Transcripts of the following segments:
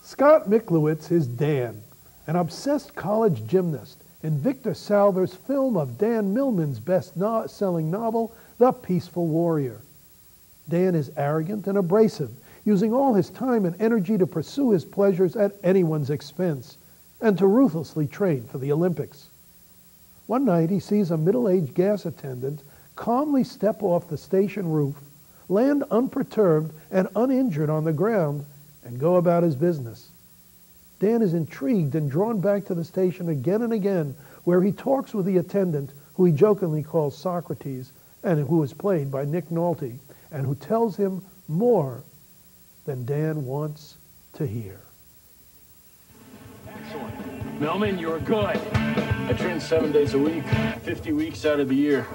Scott Miklowitz is Dan, an obsessed college gymnast in Victor Salver's film of Dan Millman's best-selling novel, The Peaceful Warrior. Dan is arrogant and abrasive, using all his time and energy to pursue his pleasures at anyone's expense and to ruthlessly train for the Olympics. One night he sees a middle-aged gas attendant calmly step off the station roof, land unperturbed and uninjured on the ground, and go about his business. Dan is intrigued and drawn back to the station again and again, where he talks with the attendant, who he jokingly calls Socrates, and who is played by Nick Nolte, and who tells him more than Dan wants to hear. Excellent. Millman, you're good. I train 7 days a week, 50 weeks out of the year.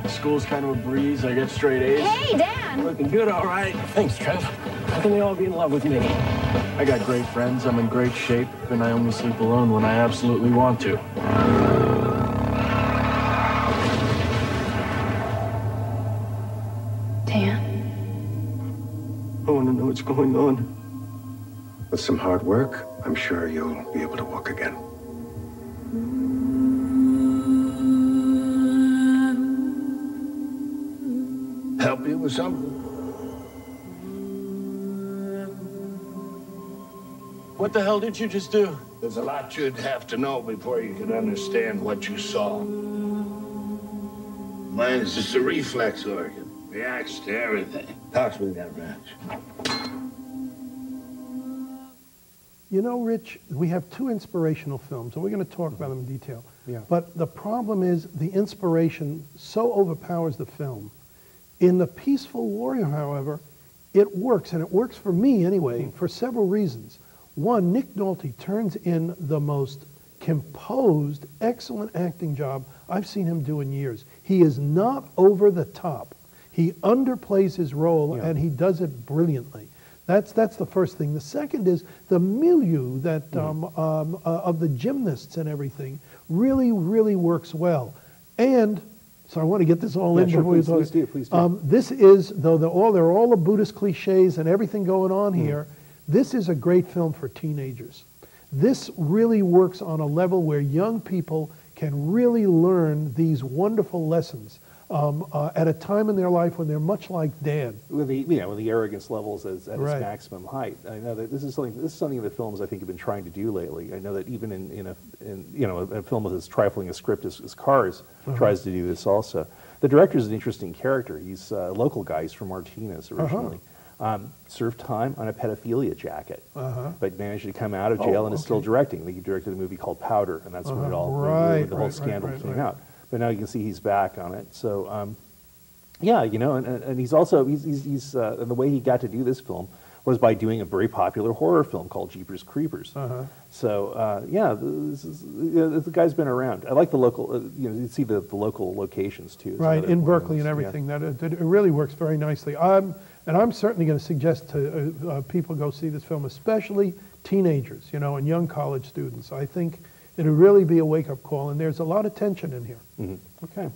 School's kind of a breeze. I get straight A's. Hey, Dan! Looking good, all right. Thanks, Trev. How can they all be in love with me? I got great friends, I'm in great shape, and I only sleep alone when I absolutely want to. Dan? I want to know what's going on. With some hard work, I'm sure you'll be able to walk again. Help you with something? What the hell did you just do? There's a lot you'd have to know before you could understand what you saw. Mine is just a reflex organ. Reacts to everything. Toss me that wrench. You know, Rich, we have two inspirational films, and we're going to talk about them in detail. Yeah. But the problem is the inspiration so overpowers the film. In The Peaceful Warrior, however, it works, and it works for me anyway, for several reasons. One, Nick Nolte turns in the most composed, excellent acting job I've seen him do in years. He is not over the top. He underplays his role, and he does it brilliantly. That's the first thing. The second is the milieu that of the gymnasts and everything really, really works well. And so I want to get this all in before we talk. Please do. This is, though there are all the Buddhist cliches and everything going on here, this is a great film for teenagers. This really works on a level where young people can really learn these wonderful lessons at a time in their life when they're much like Dan. When the arrogance levels is at its Right. maximum height. I know that this is something the films I think have been trying to do lately. I know that even in a film with as trifling a script as Cars tries to do this also. The director is an interesting character. He's a local guy. He's from Martinez originally. Served time on a pedophilia jacket, but managed to come out of jail and is still directing. He directed a movie called Powder, and that's when it all when the whole scandal came out. But now you can see he's back on it. So yeah, and he's also he's and the way he got to do this film was by doing a very popular horror film called Jeepers Creepers. So yeah, the guy's been around. I like the local, you see the local locations too. Right, in Berkeley and everything. Yeah. That it really works very nicely. And I'm certainly going to suggest to people go see this film, especially teenagers, and young college students. I think it'll really be a wake-up call, and there's a lot of tension in here. Okay.